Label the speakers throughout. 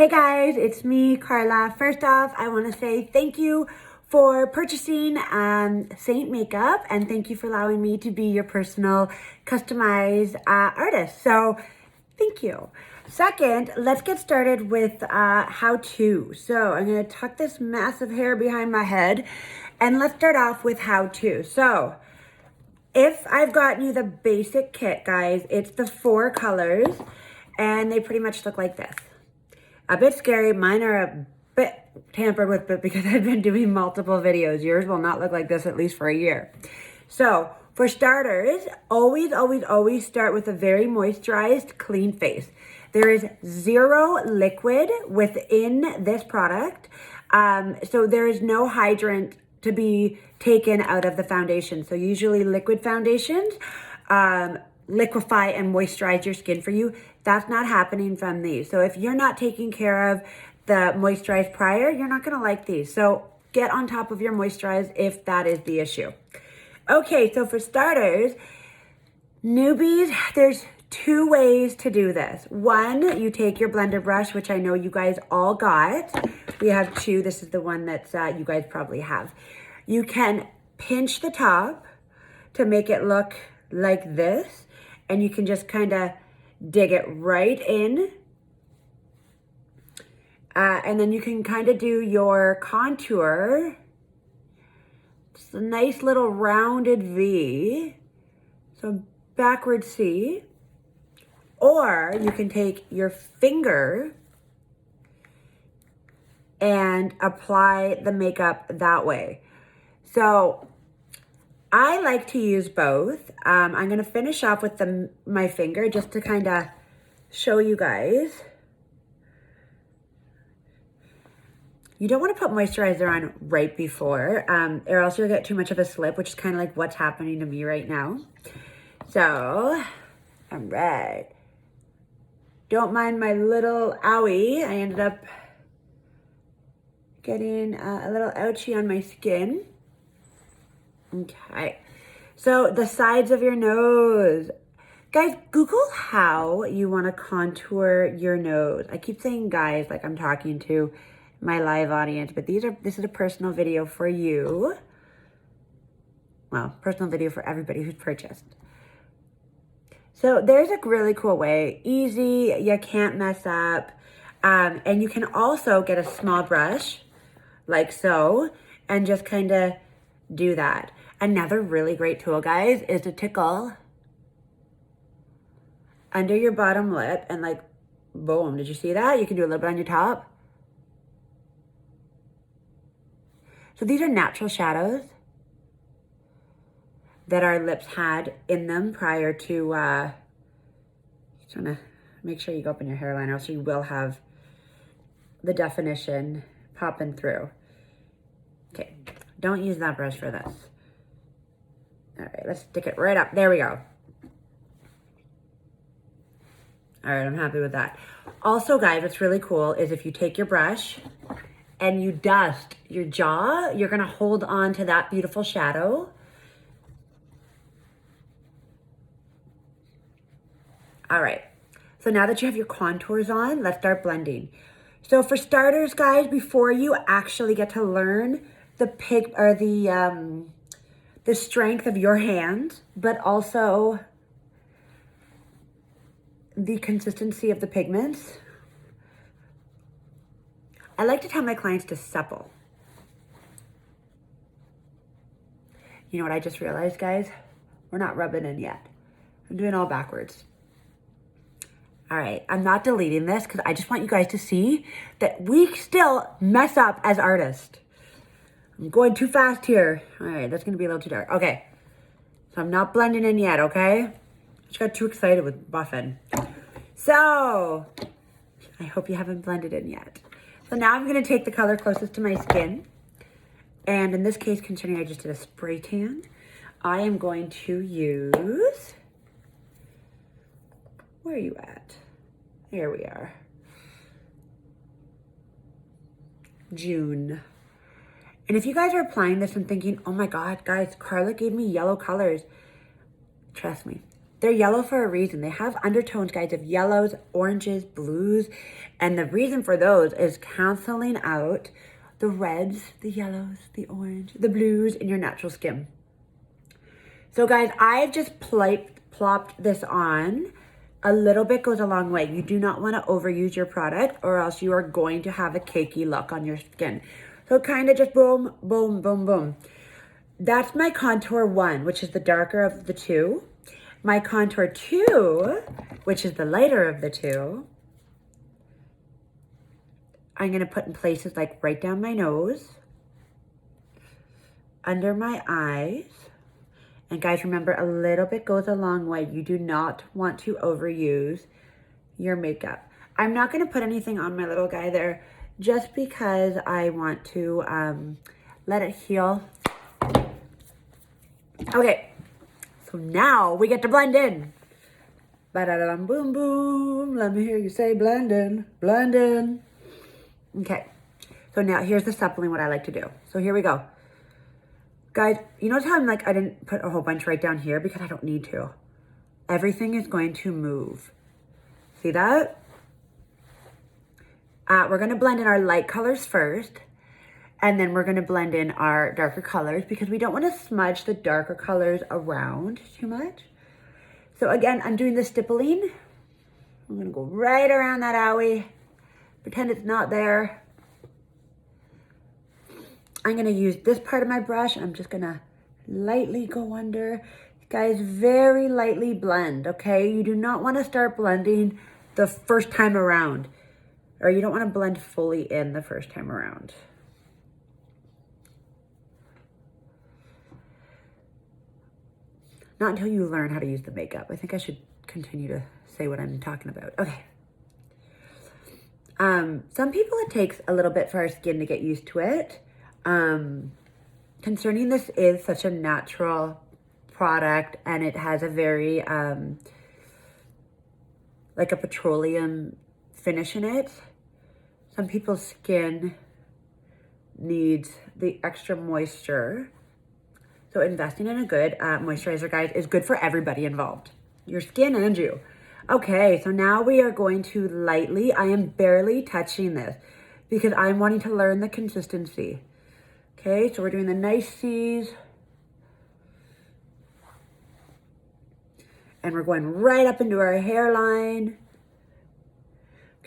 Speaker 1: Hey guys, it's me, Carla. First off, I want to say thank you for purchasing SEINT makeup, and thank you for allowing me to be your personal customized artist. So thank you. Second, let's get started with how-to. So I'm going to tuck this massive hair behind my head, and let's start off with how-to. So if I've gotten you the basic kit, guys, it's the 4 colors, and they pretty much look like this. A bit scary. Mine are a bit tampered with, but because I've been doing multiple videos, yours will not look like this at least for a year. So for starters, always start with a very moisturized, clean face. There is 0 liquid within this product. So there is no hydrant to be taken out of the foundation. So usually liquid foundations liquefy and moisturize your skin for you. That's not happening from these. So if you're not taking care of the moisturize prior, you're not gonna like these. So get on top of your moisturize if that is the issue. Okay, so for starters, newbies, there's 2 ways to do this. One, you take your blender brush, which I know you guys all got. We have 2. This is the one that you guys probably have. You can pinch the top to make it look like this, and you can just kind of dig it right in. And then you can kind of do your contour. It's a nice little rounded V. So backward C. Or you can take your finger and apply the makeup that way. So I like to use both. I'm going to finish off with my finger just to kind of show you guys. You don't want to put moisturizer on right before, or else you'll get too much of a slip, which is kind of like what's happening to me right now. So, all right. Don't mind my little owie. I ended up getting a little ouchie on my skin. Okay, so the sides of your nose. Guys, Google how you want to contour your nose. I keep saying guys like I'm talking to my live audience, but this is a personal video for you. Well, personal video for everybody who's purchased. So there's a really cool way. Easy, you can't mess up. And you can also get a small brush, like so, and just kind of do that. Another really great tool, guys, is to tickle under your bottom lip and like, boom, did you see that? You can do a little bit on your top. So these are natural shadows that our lips had in them prior to, just wanna make sure you go up in your hairline, or else you will have the definition popping through. Okay, don't use that brush for this. All right, let's stick it right up. There we go. All right, I'm happy with that. Also, guys, what's really cool is if you take your brush and you dust your jaw, you're gonna hold on to that beautiful shadow. All right, so now that you have your contours on, let's start blending. So for starters, guys, before you actually get to learn the strength of your hand, but also the consistency of the pigments, I like to tell my clients to supple. You know what I just realized, guys? We're not rubbing in yet. I'm doing all backwards. All right, I'm not deleting this because I just want you guys to see that we still mess up as artists. I'm going too fast here. All right, that's gonna be a little too dark. Okay, so I'm not blending in yet, okay? I just got too excited with buffing. So, I hope you haven't blended in yet. So now I'm gonna take the color closest to my skin. And in this case, considering I just did a spray tan, I am going to use, where are you at? Here we are. June. And if you guys are applying this and thinking, oh my God, guys, Carla gave me yellow colors. Trust me, They're yellow for a reason. They have undertones, guys, of yellows, oranges, blues. And the reason for those is canceling out the reds, the yellows, the orange, the blues in your natural skin. So guys, I've just plopped this on. A little bit goes a long way. You do not want to overuse your product or else you are going to have a cakey look on your skin. So kind of just boom, boom, boom, boom. That's my contour 1, which is the darker of the two. My contour 2, which is the lighter of the two, I'm going to put in places like right down my nose, under my eyes. And guys, remember, a little bit goes a long way. You do not want to overuse your makeup. I'm not going to put anything on my little guy there just because I want to let it heal. Okay, so now we get to blend in. Ba-da-da-dum, boom, boom. Let me hear you say blend in, blend in. Okay, so now here's the suppling, what I like to do. So here we go. Guys, you notice how I didn't put a whole bunch right down here because I don't need to. Everything is going to move. See that? We're going to blend in our light colors first, and then we're going to blend in our darker colors because we don't want to smudge the darker colors around too much. So again, I'm doing the stippling. I'm going to go right around that owie. Pretend it's not there. I'm going to use this part of my brush and I'm just going to lightly go under. Guys, very lightly blend, okay? You do not want to start blending the first time around, or you don't want to blend fully in the first time around. Not until you learn how to use the makeup. I think I should continue to say what I'm talking about. Okay. Some people, it takes a little bit for our skin to get used to it. Concerning this is such a natural product and it has a very, like a petroleum finish in it. Some people's skin needs the extra moisture. So investing in a good moisturizer, guys, is good for everybody involved. Your skin and you. Okay, so now we are going to lightly, I am barely touching this because I'm wanting to learn the consistency. Okay, so we're doing the nice C's. And we're going right up into our hairline.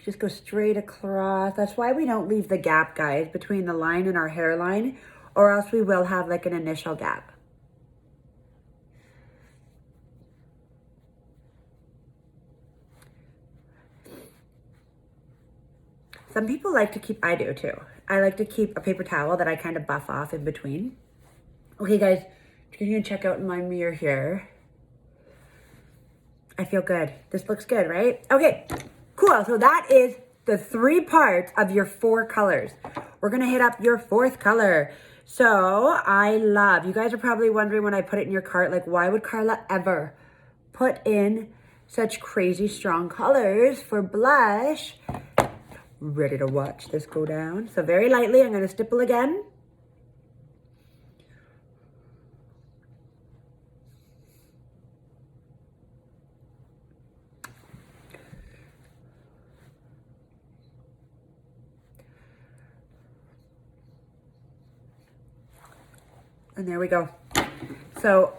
Speaker 1: Just go straight across. That's why we don't leave the gap, guys, between the line and our hairline, or else we will have like an initial gap. Some people like to keep, I do too. I like to keep a paper towel that I kind of buff off in between. Okay, guys, you can check out my mirror here. I feel good. This looks good, right? Okay, cool. So that is the 3 parts of your 4 colors. We're gonna hit up your 4th color. So I love, you guys are probably wondering when I put it in your cart, like why would Carla ever put in such crazy strong colors for blush? Ready to watch this go down. So very lightly, I'm gonna stipple again. And there we go. So,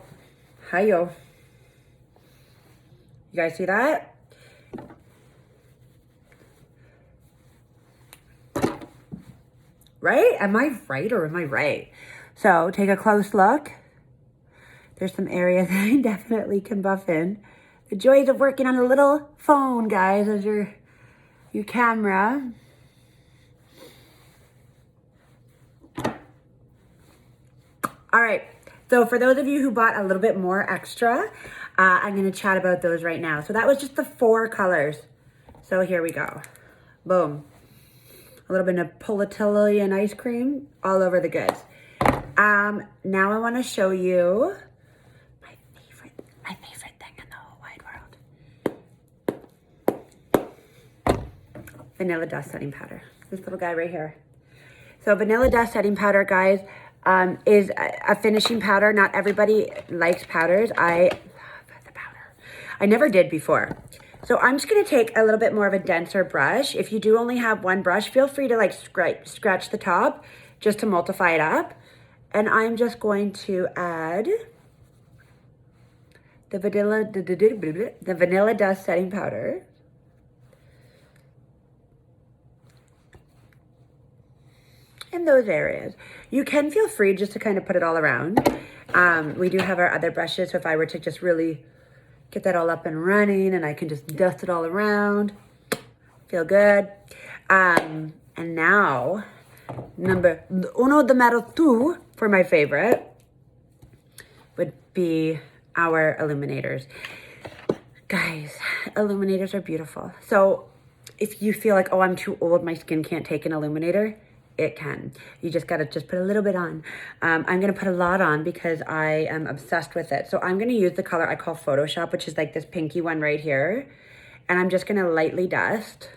Speaker 1: hi-yo. You guys see that? Right? Am I right or am I right? So take a close look. There's some areas that I definitely can buff in. The joys of working on a little phone, guys, as your camera. All right, so for those of you who bought a little bit more extra, I'm gonna chat about those right now. So that was just the 4 colors. So here we go, boom. A little bit of Napolitan and ice cream all over the goods. Now I wanna show you my favorite thing in the whole wide world. Vanilla dust setting powder, this little guy right here. So vanilla dust setting powder, guys, is a finishing powder. Not everybody likes powders. I love the powder. I never did before. So I'm just gonna take a little bit more of a denser brush. If you do only have one brush, feel free to like scratch the top just to multiply it up. And I'm just going to add the vanilla dust setting powder. In those areas. You can feel free just to kind of put it all around. We do have our other brushes, so if I were to just really get that all up and running and I can just dust it all around, feel good. And now, numero two for my favorite would be our illuminators. Guys, illuminators are beautiful. So if you feel like, oh, I'm too old, my skin can't take an illuminator, it can. You just gotta put a little bit on. I'm gonna put a lot on because I am obsessed with it. So I'm gonna use the color I call Photoshop, which is like this pinky one right here. And I'm just gonna lightly dust.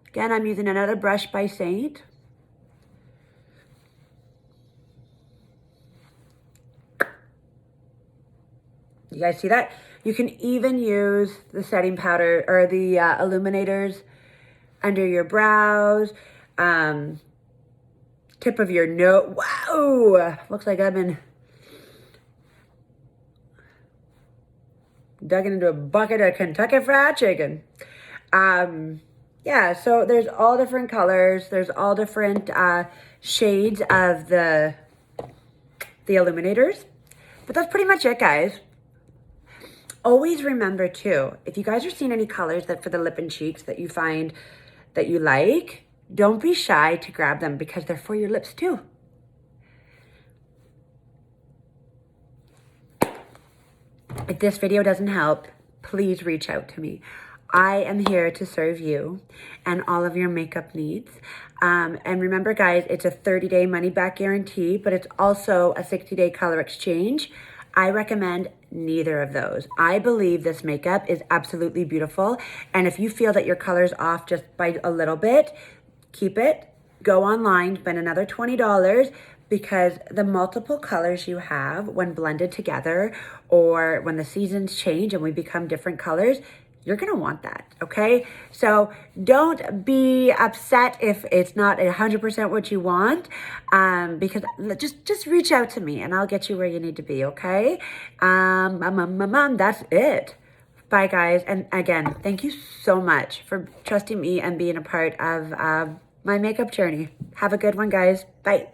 Speaker 1: Again, I'm using another brush by SEINT. You guys see that? You can even use the setting powder or the illuminators under your brows. Tip of your nose. Wow, looks like I've been dug into a bucket of Kentucky Fried Chicken. Yeah, so there's all different colors. There's all different shades of the illuminators. But that's pretty much it, guys. Always remember too, if you guys are seeing any colors that for the lip and cheeks that you find that you like, don't be shy to grab them because they're for your lips too. If this video doesn't help, please reach out to me. I am here to serve you and all of your makeup needs. And remember guys, it's a 30-day money back guarantee, but it's also a 60-day color exchange. I recommend neither of those. I believe this makeup is absolutely beautiful. And if you feel that your color's off just by a little bit, keep it, go online, spend another $20 because the multiple colors you have when blended together or when the seasons change and we become different colors, you're gonna want that, okay? So don't be upset if it's not 100% what you want, because just reach out to me and I'll get you where you need to be, okay? That's it. Bye, guys. And again, thank you so much for trusting me and being a part of my makeup journey. Have a good one, guys. Bye.